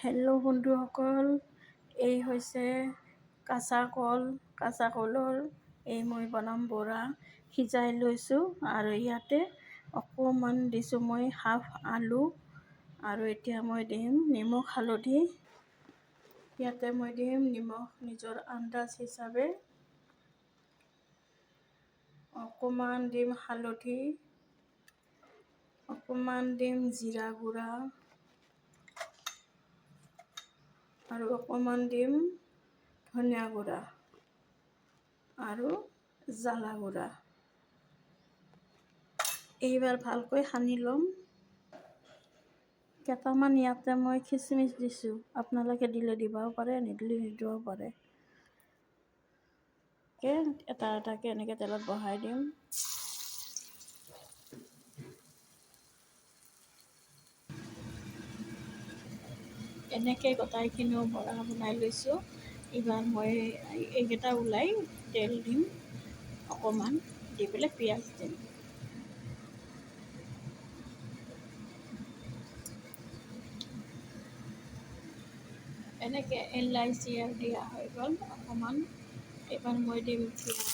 Hello' বন্ধুসকল, এই হৈছে কাঁচা কলৰ মই বনাম বৰা সিজাই লৈছোঁ আৰু ইয়াতে অকণমান দিছোঁ মই হাফ আলু আৰু এতিয়া মই দিম নিমখ হালধি। ইয়াতে মই দিম নিমখ নিজৰ আন্দাজ হিচাপে, অকণমান দিম হালধি, অকণমান দিম জিৰা গুড়া আৰু অকণমান দিম ধনিয়া গুড়া আৰু জ্বালা গুড়া। এইবাৰ ভালকৈ সানি ল'ম। কেইটামান ইয়াতে মই খিচমিচ দিছোঁ, আপোনালোকে দিলে দিবও পাৰে, নিদিলে নিদিবও পাৰে। এটা এটাকৈ এনেকৈ তেলত বহাই দিম। এনেকৈ গোটাইখিনিও বৰা বনাই লৈছোঁ। এইবাৰ মই এইকেইটা ওলাই তেল দিম, অকণমান দি পেলাই পিঁয়াজ দিম। এনেকৈ এলাইচি দিয়া হৈ গ'ল অকণমান। এইবাৰ মই দিম পিঁয়াজ।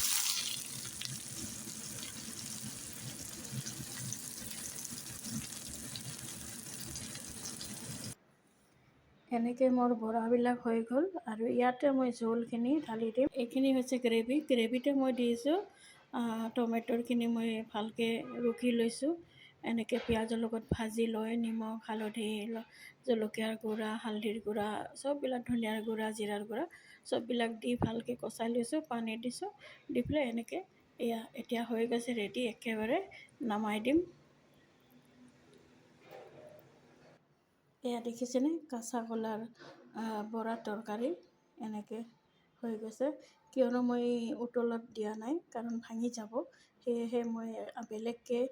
এনেকৈ মোৰ বৰাবিলাক হৈ গ'ল আৰু ইয়াতে মই জোলখিনি ঢালি দিম। এইখিনি হৈছে গ্ৰেভিতে মই দিছোঁ টমেটৰখিনি মই ভালকৈ ৰুকি লৈছোঁ। এনেকৈ পিঁয়াজৰ লগত ভাজি লৈ নিমখ হালধি জলকীয়াৰ গুড়া হালধিৰ গুড়া চববিলাক ধনিয়াৰ গুড়া জিৰাৰ গুড়া চববিলাক দি ভালকৈ কচাই লৈছোঁ, পানী দিছোঁ, দি পেলাই এনেকৈ এতিয়া হৈ গৈছে ৰেডি, একেবাৰে নমাই দিম। এয়া দেখিছেনে কাঁচা কলাৰ বৰা তৰকাৰী এনেকৈ হৈ গৈছে। কিয়নো মই উতলত দিয়া নাই, কাৰণ ভাঙি যাব, সেয়েহে মই বেলেগকৈ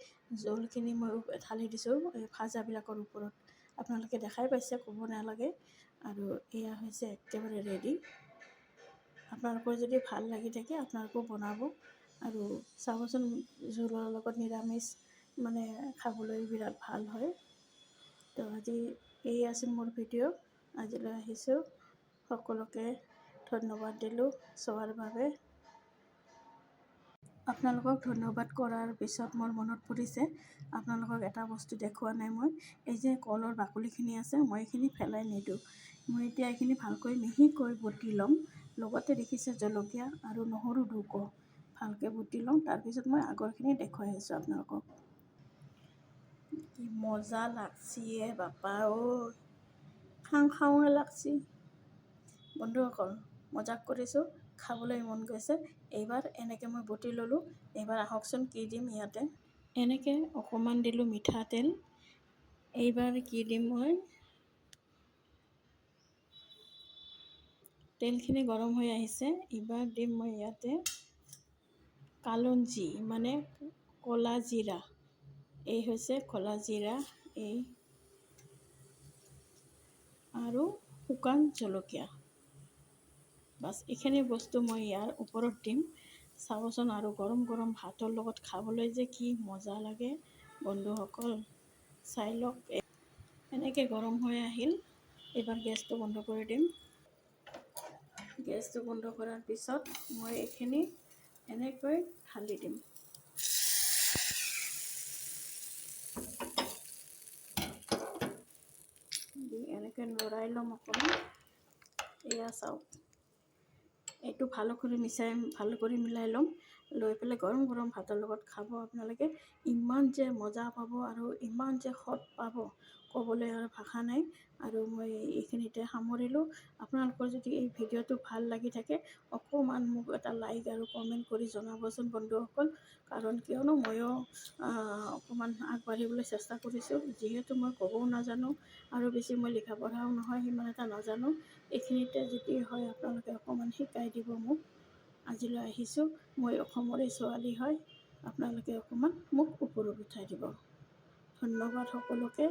জোলখিনি মই ঢালি দিছোঁ এই ভাজাবিলাকৰ ওপৰত। আপোনালোকে দেখাই পাইছে, ক'ব নালাগে। আৰু এয়া হৈছে একেবাৰে ৰেডি। আপোনালোকৰ যদি ভাল লাগি থাকে আপোনালোকেও বনাব আৰু চাবচোন, জোলৰ লগত নিৰামিষ মানে খাবলৈ বিৰাট ভাল হয়। তো আজি এই আছিল মোৰ ভিডিঅ'। আজিলৈ আহিছোঁ, সকলোকে ধন্যবাদ দিলোঁ চোৱাৰ বাবে। আপোনালোকক ধন্যবাদ কৰাৰ পিছত মোৰ মনত পৰিছে, আপোনালোকক এটা বস্তু দেখুওৱা নাই মই। এই যে কলৰ বাকলিখিনি আছে, মই এইখিনি পেলাই নিদিওঁ। মই এতিয়া এইখিনি ভালকৈ মিহিকৈ বটি ল'ম। লগতে দেখিছে জলকীয়া আৰু নহৰু দুকো ভালকৈ বটি ল'ম। তাৰপিছত মই আগৰখিনি দেখুৱাই আছোঁ আপোনালোকক। কি মজা লাগছি বাপা ঐ, খাওঁ লাগছি। বন্ধুসকল, মজাক কৰিছোঁ, খাবলৈ মন গৈছে। এইবাৰ এনেকৈ মই বটি ল'লোঁ। এইবাৰ আহকচোন কি দিম ইয়াতে। এনেকৈ অকণমান দিলোঁ মিঠাতেল। এইবাৰ কি দিম মই, তেলখিনি গৰম হৈ আহিছে। এইবাৰ দিম মই ইয়াতে কালঞ্জী মানে ক'লা জিৰা। এই হৈছে ক'লা জিৰা, এই আৰু শুকান জলকীয়া। বাছ এইখিনি বস্তু মই ইয়াৰ ওপৰত দিম। চাবচোন, আৰু গৰম গৰম ভাতৰ লগত খাবলৈ যে কি মজা লাগে বন্ধুসকল, চাই লওক। এনেকৈ গৰম হৈ আহিল। এইবাৰ গেছটো বন্ধ কৰি দিম। গেছটো বন্ধ কৰাৰ পিছত মই এইখিনি এনেকৈ ঢালি দিম। দি এনেকৈ লৰাই ল'ম অকণমান। এয়া চাওক, এইটো ভাল কৰি মিলাই ল'ম। লৈ পেলাই গৰম গৰম ভাতৰ লগত খাব আপোনালোকে। ইমান যে মজা পাব আৰু ইমান যে সোৱাদ পাব, ক'বলৈ আৰু ভাষা নাই। আৰু মই এইখিনিতে সামৰিলোঁ। আপোনালোকৰ যদি এই ভিডিঅ'টো ভাল লাগি থাকে অকণমান মোক এটা লাইক আৰু কমেণ্ট কৰি জনাবচোন বন্ধুসকল। কাৰণ কিয়নো ময়ো অকণমান আগবাঢ়িবলৈ চেষ্টা কৰিছোঁ। যিহেতু মই ক'বও নাজানো আৰু বেছি মই লিখা পঢ়াও নহয়, সিমান এটা নাজানো। এইখিনিতে যদি হয় আপোনালোকে অকণমান শিকাই দিব মোক। আজিলৈ আহিছোঁ, মই অসমৰে ছোৱালী হয়, আপোনালোকে অকণমান মোক ওপৰত উঠাই দিব। ধন্যবাদ সকলোকে।